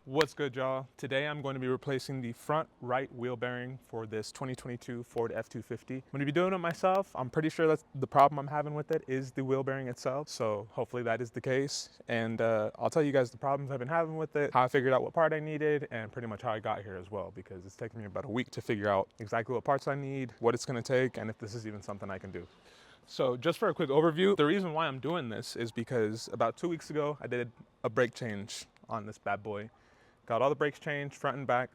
What's good, y'all? Today I'm going to be replacing the front right wheel bearing for this 2022 Ford F-250. I'm going to be doing it myself. I'm pretty sure that's the problem I'm having with it is the wheel bearing itself. So hopefully that is the case. And I'll tell you guys the problems I've been having with it, how I figured out what part I needed, and pretty much how I got here as well, because it's taken me about a week to figure out exactly what parts I need, what it's going to take, and if this is even something I can do. So just for a quick overview, the reason why I'm doing this is because about 2 weeks ago, I did a brake change on this bad boy. Got all the brakes changed, front and back.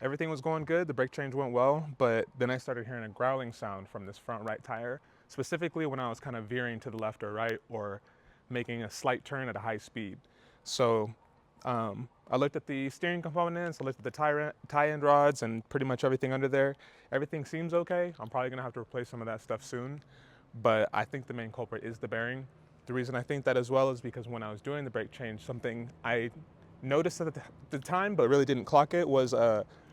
Everything was going good, the brake change went well, but then I started hearing a growling sound from this front right tire, specifically when I was kind of veering to the left or right or making a slight turn at a high speed. So I looked at the steering components, I looked at the tie end rods and pretty much everything under there. Everything seems okay. I'm probably gonna have to replace some of that stuff soon, but I think the main culprit is the bearing. The reason I think that as well is because when I was doing the brake change, something I noticed at the time but really didn't clock it was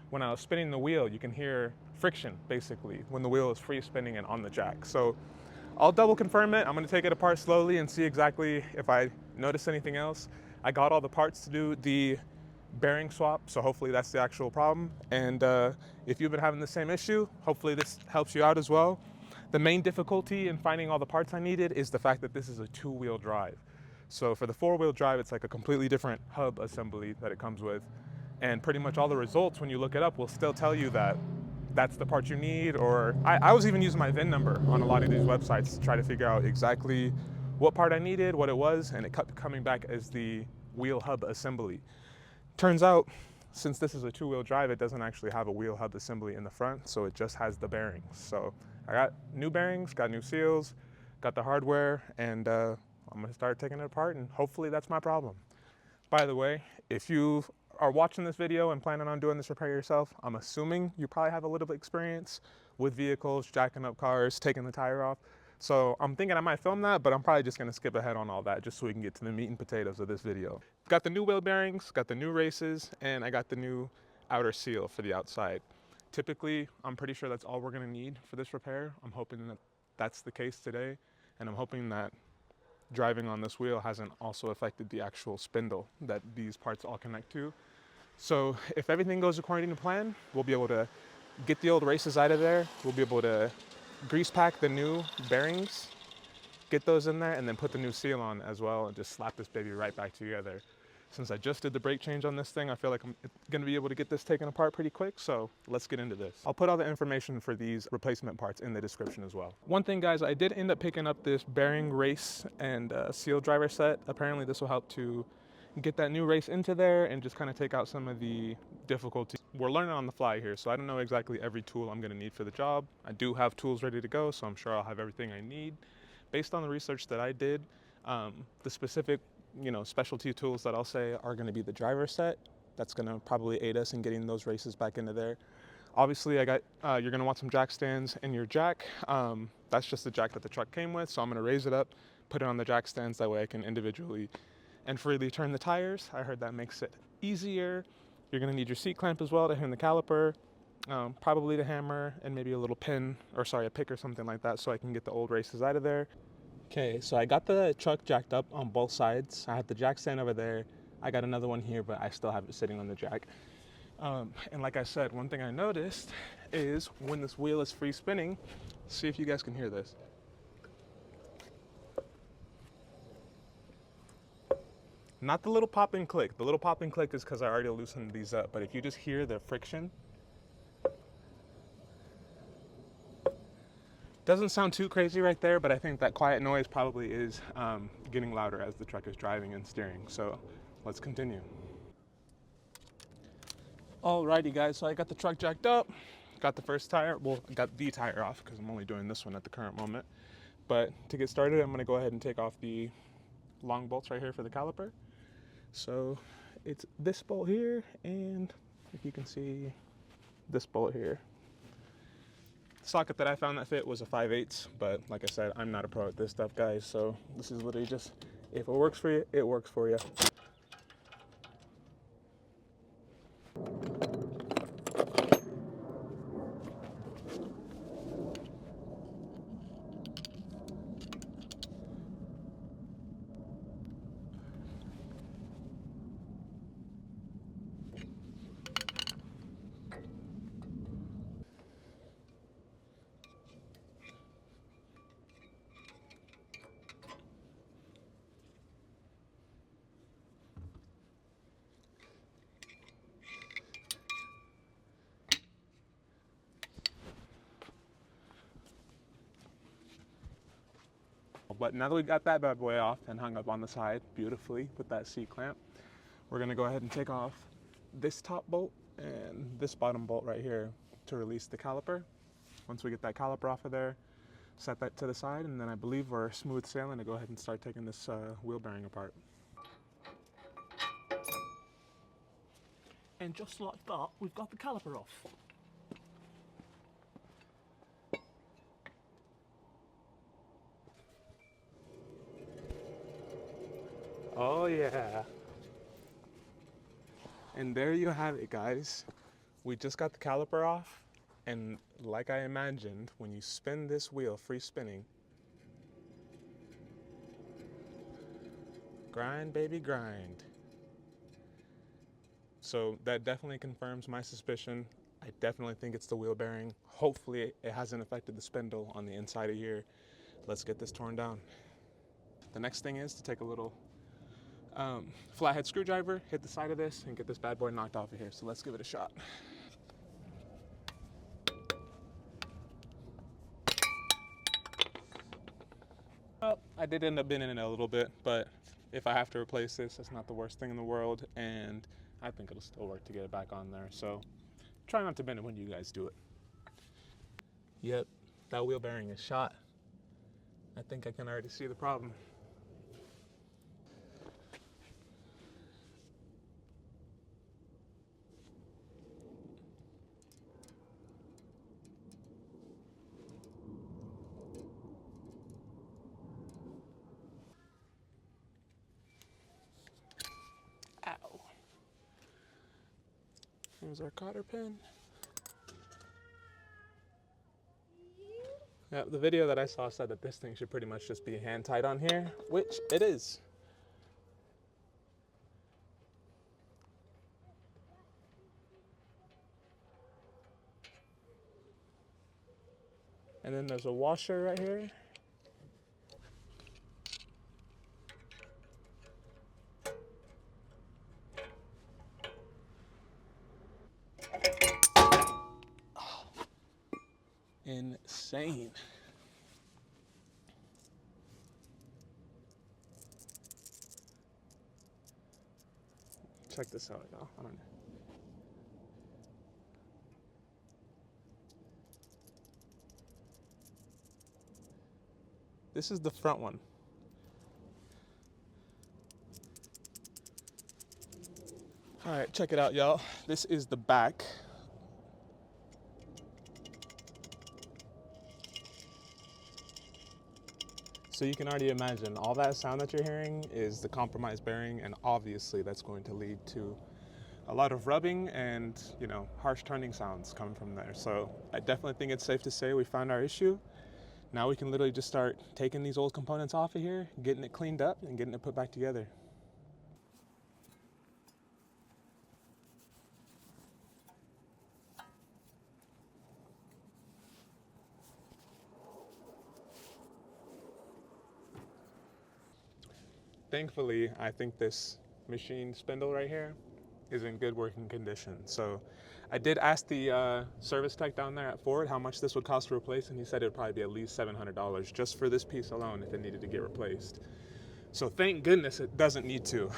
when I was spinning the wheel, you can hear friction basically when the wheel is free spinning and on the jack. So I'll double confirm it. I'm going to take it apart slowly and see exactly if I notice anything else. I got all the parts to do the bearing swap, so hopefully that's the actual problem. And if you've been having the same issue, hopefully this helps you out as well. The main difficulty in finding all the parts I needed is the fact that this is a two-wheel drive. So for the four-wheel drive, it's like a completely different hub assembly that it comes with. And pretty much all the results, when you look it up, will still tell you that that's the part you need. Or I was even using my VIN number on a lot of these websites to try to figure out exactly what part I needed, what it was, and it kept coming back as the wheel hub assembly. Turns out, since this is a two-wheel drive, it doesn't actually have a wheel hub assembly in the front, so it just has the bearings. So I got new bearings, got new seals, got the hardware, and I'm gonna start taking it apart, and hopefully that's my problem. By the way, if you are watching this video and planning on doing this repair yourself, I'm assuming you probably have a little bit of experience with vehicles, jacking up cars, taking the tire off. So I'm thinking I might film that, but I'm probably just gonna skip ahead on all that just so we can get to the meat and potatoes of this video. Got the new wheel bearings, got the new races, and I got the new outer seal for the outside. Typically, I'm pretty sure that's all we're gonna need for this repair. I'm hoping that that's the case today, and I'm hoping that driving on this wheel hasn't also affected the actual spindle that these parts all connect to. So if everything goes according to plan, we'll be able to get the old races out of there. We'll be able to grease pack the new bearings, get those in there, and then put the new seal on as well and just slap this baby right back together. Since I just did the brake change on this thing, I feel like I'm gonna be able to get this taken apart pretty quick, so let's get into this. I'll put all the information for these replacement parts in the description as well. One thing, guys, I did end up picking up this bearing race and seal driver set. Apparently this will help to get that new race into there and just kind of take out some of the difficulty. We're learning on the fly here, so I don't know exactly every tool I'm gonna need for the job. I do have tools ready to go, so I'm sure I'll have everything I need. Based on the research that I did, the specific specialty tools that I'll say are going to be the driver set. That's going to probably aid us in getting those races back into there. Obviously, you're going to want some jack stands in your jack. That's just the jack that the truck came with, so I'm going to raise it up, put it on the jack stands, that way I can individually and freely turn the tires. I heard that makes it easier. You're going to need your seat clamp as well to hand the caliper, probably the hammer, and maybe a little pin, or sorry, a pick or something like that, so I can get the old races out of there. Okay, so I got the truck jacked up on both sides. I had the jack stand over there. I got another one here, but I still have it sitting on the jack. And like I said, one thing I noticed is when this wheel is free spinning, see if you guys can hear this. Not the little pop and click. The little pop and click is because I already loosened these up, but if you just hear the friction, doesn't sound too crazy right there, but I think that quiet noise probably is getting louder as the truck is driving and steering. So let's continue. Alrighty, guys, so I got the truck jacked up, got the first tire, well, I got the tire off because I'm only doing this one at the current moment. But to get started, I'm gonna go ahead and take off the long bolts right here for the caliper. So it's this bolt here, and if you can see this bolt here. The socket that I found that fit was a 5/8, but like I said, I'm not a pro at this stuff, guys, so this is literally just, if it works for you, it works for you. But now that we got that bad boy off and hung up on the side beautifully with that C-clamp, we're gonna go ahead and take off this top bolt and this bottom bolt right here to release the caliper. Once we get that caliper off of there, set that to the side, and then I believe we're smooth sailing to go ahead and start taking this wheel bearing apart. And just like that, we've got the caliper off. Oh yeah. And there you have it, guys. We just got the caliper off, and like I imagined, when you spin this wheel, free spinning, grind baby grind. So that definitely confirms my suspicion. I definitely think it's the wheel bearing. Hopefully it hasn't affected the spindle on the inside of here. Let's get this torn down. The next thing is to take a little flathead screwdriver, hit the side of this, and get this bad boy knocked off of here. So let's give it a shot. Well, I did end up bending it a little bit, but if I have to replace this, that's not the worst thing in the world, and I think it'll still work to get it back on there. So try not to bend it when you guys do it. Yep, that wheel bearing is shot. I think I can already see the problem. Ow. Here's our cotter pin. Now, the video that I saw said that this thing should pretty much just be hand tight on here, which it is. And then there's a washer right here. Oh, insane. Check this out, y'all. I don't know. This is the front one. All right, check it out, y'all. This is the back. So you can already imagine all that sound that you're hearing is the compromised bearing, and obviously that's going to lead to a lot of rubbing and, you know, harsh turning sounds coming from there. So I definitely think it's safe to say we found our issue. Now we can literally just start taking these old components off of here, getting it cleaned up, and getting it put back together. Thankfully, I think this machine spindle right here is in good working condition. So I did ask the service tech down there at Ford how much this would cost to replace, and he said it would probably be at least $700 just for this piece alone if it needed to get replaced. So thank goodness it doesn't need to.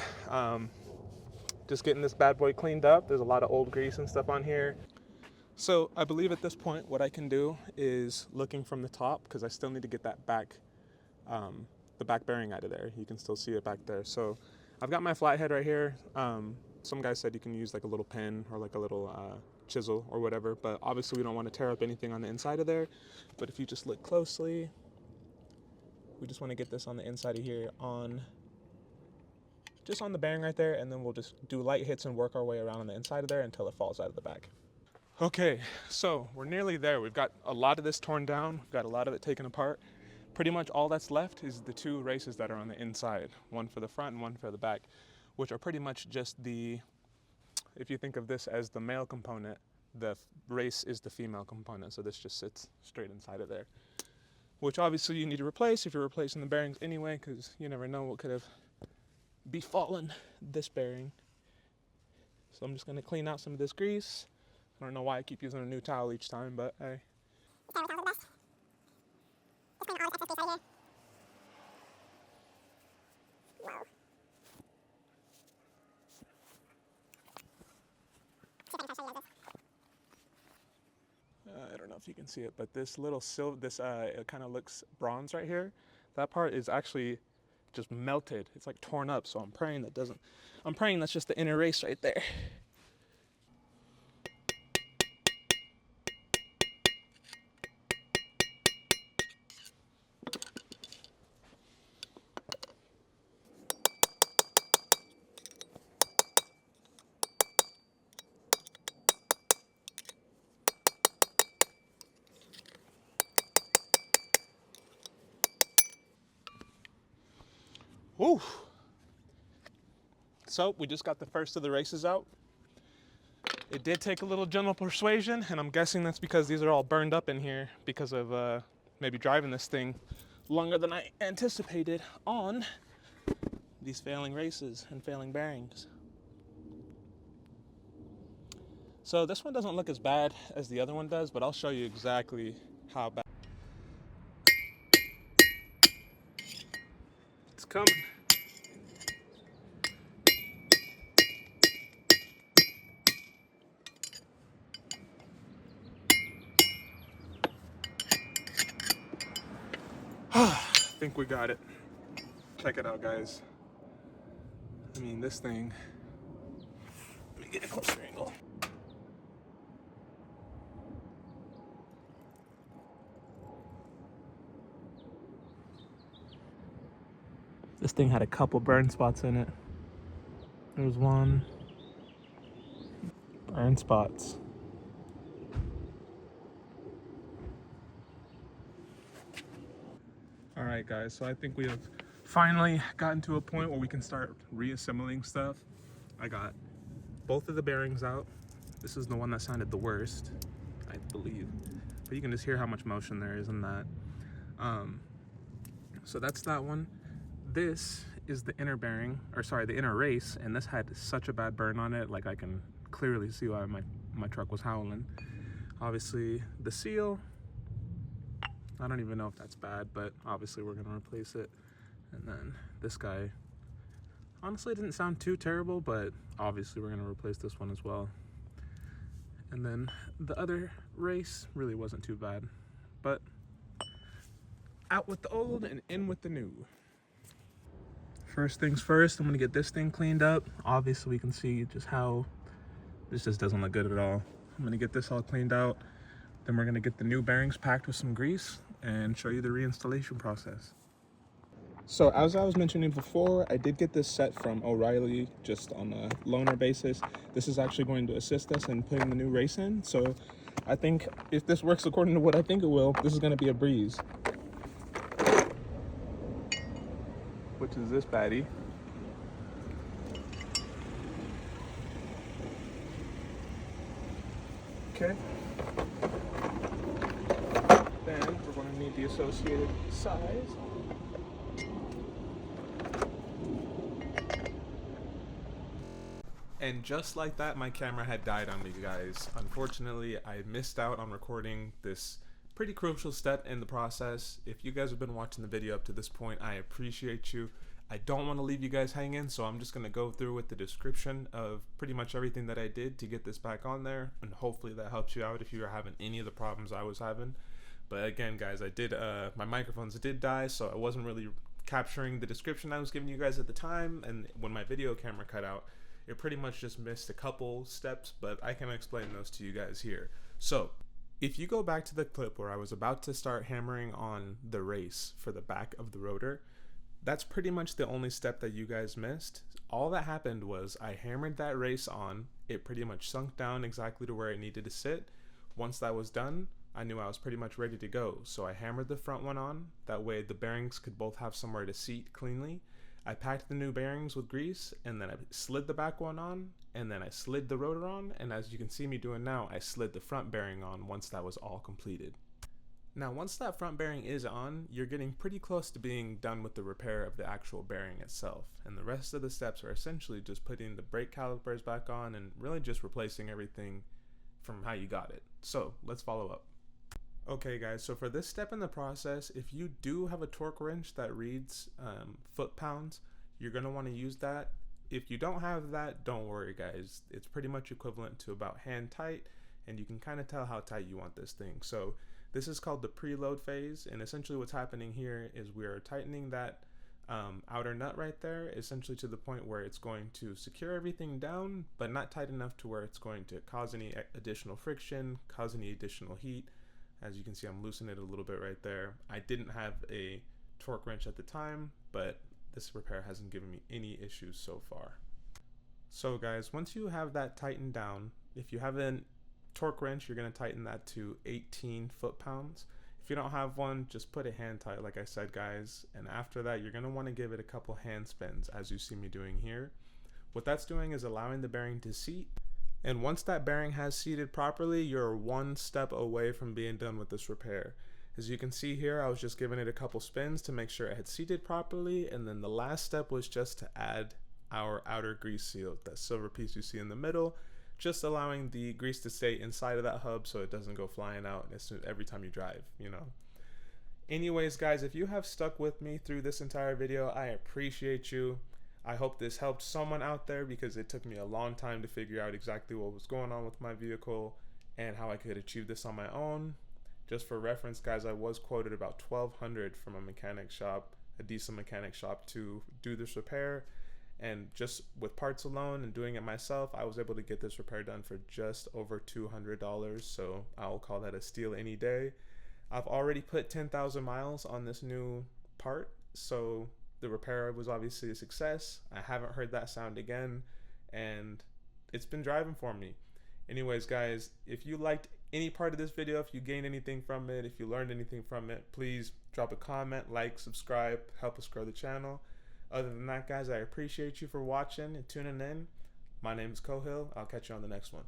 Just getting this bad boy cleaned up. There's a lot of old grease and stuff on here. So I believe at this point what I can do is looking from the top, because I still need to get that back, the back bearing out of there. You can still see it back there. So I've got my flathead right here. Some guy said you can use like a little pen or like a little chisel or whatever, but obviously we don't want to tear up anything on the inside of there. But if you just look closely, we just want to get this on the inside of here, just on the bearing right there, and then we'll just do light hits and work our way around on the inside of there until it falls out of the back. Okay, so we're nearly there. We've got a lot of this torn down. We've got a lot of it taken apart. Pretty much all that's left is the two races that are on the inside, one for the front and one for the back, which are pretty much just the, if you think of this as the male component, the race is the female component. So this just sits straight inside of there, which obviously you need to replace if you're replacing the bearings anyway, because you never know what could have befallen this bearing. So I'm just gonna clean out some of this grease. I don't know why I keep using a new towel each time, but hey. if you can see it, but this little silver, it kind of looks bronze right here. That part is actually just melted. It's like torn up. So I'm praying that's just the inner race right there. Woo! So we just got the first of the races out. It did take a little gentle persuasion, and I'm guessing that's because these are all burned up in here because of maybe driving this thing longer than I anticipated on these failing races and failing bearings. So this one doesn't look as bad as the other one does, but I'll show you exactly how bad. It's coming. I think we got it. Check it out, guys. I mean, this thing. Let me get a closer angle. This thing had a couple burn spots in it. There was one. Burn spots. All right, guys, so I think we have finally gotten to a point where we can start reassembling stuff. I got both of the bearings out. This is the one that sounded the worst, I believe. But you can just hear how much motion there is in that. So that's that one. This is the inner bearing, or sorry, the inner race, and this had such a bad burn on it, like I can clearly see why my truck was howling. Obviously, the seal, I don't even know if that's bad, but obviously we're gonna replace it. And then this guy, honestly didn't sound too terrible, but obviously we're gonna replace this one as well. And then the other race really wasn't too bad, but out with the old and in with the new. First things first, I'm gonna get this thing cleaned up. Obviously we can see just how this just doesn't look good at all. I'm gonna get this all cleaned out. Then we're gonna get the new bearings packed with some grease and show you the reinstallation process. So as I was mentioning before, I did get this set from O'Reilly just on a loaner basis. This is actually going to assist us in putting the new race in. So I think if this works according to what I think it will, this is gonna be a breeze. Which is this baddie. Okay. Then we're going to need the associated size. And just like that, my camera had died on me, guys. Unfortunately, I missed out on recording this pretty crucial step in the process. If you guys have been watching the video up to this point, I appreciate you. I don't want to leave you guys hanging, so I'm just going to go through with the description of pretty much everything that I did to get this back on there, and hopefully that helps you out if you're having any of the problems I was having. But again, guys, I did my microphones did die, so I wasn't really capturing the description I was giving you guys at the time, and when my video camera cut out, it pretty much just missed a couple steps, but I can explain those to you guys here. So if you go back to the clip where I was about to start hammering on the race for the back of the rotor, that's pretty much the only step that you guys missed. All that happened was I hammered that race on, it pretty much sunk down exactly to where it needed to sit. Once that was done, I knew I was pretty much ready to go. So I hammered the front one on, that way the bearings could both have somewhere to seat cleanly. I packed the new bearings with grease, and then I slid the back one on, and then I slid the rotor on, and as you can see me doing now, I slid the front bearing on once that was all completed. Now once that front bearing is on, you're getting pretty close to being done with the repair of the actual bearing itself, and the rest of the steps are essentially just putting the brake calipers back on and really just replacing everything from how you got it. So let's follow up. Okay guys, so for this step in the process, if you do have a torque wrench that reads foot-pounds, you're going to want to use that. If you don't have that, don't worry guys. It's pretty much equivalent to about hand tight, and you can kind of tell how tight you want this thing. So this is called the preload phase, and essentially what's happening here is we're tightening that outer nut right there, essentially to the point where it's going to secure everything down, but not tight enough to where it's going to cause any additional friction, cause any additional heat. As you can see, I'm loosening it a little bit right there. I didn't have a torque wrench at the time, but this repair hasn't given me any issues so far. So guys, once you have that tightened down, if you have a torque wrench, you're going to tighten that to 18 foot-pounds. If you don't have one, just put a hand tight like I said, guys, and after that you're going to want to give it a couple hand spins as you see me doing here. What that's doing is allowing the bearing to seat, and once that bearing has seated properly, you're one step away from being done with this repair. As you can see here, I was just giving it a couple spins to make sure it had seated properly, and then the last step was just to add our outer grease seal, that silver piece you see in the middle, just allowing the grease to stay inside of that hub so it doesn't go flying out every time you drive, you know. Anyways, guys, if you have stuck with me through this entire video, I appreciate you. I hope this helped someone out there, because it took me a long time to figure out exactly what was going on with my vehicle and how I could achieve this on my own. Just for reference, guys, I was quoted about $1,200 from a mechanic shop, a decent mechanic shop, to do this repair. And just with parts alone and doing it myself, I was able to get this repair done for just over $200. So I'll call that a steal any day. I've already put 10,000 miles on this new part, so the repair was obviously a success. I haven't heard that sound again, and it's been driving for me. Anyways, guys, if you liked any part of this video, if you gained anything from it, if you learned anything from it, please drop a comment, like, subscribe, help us grow the channel. Other than that, guys, I appreciate you for watching and tuning in. My name is Cohill. I'll catch you on the next one.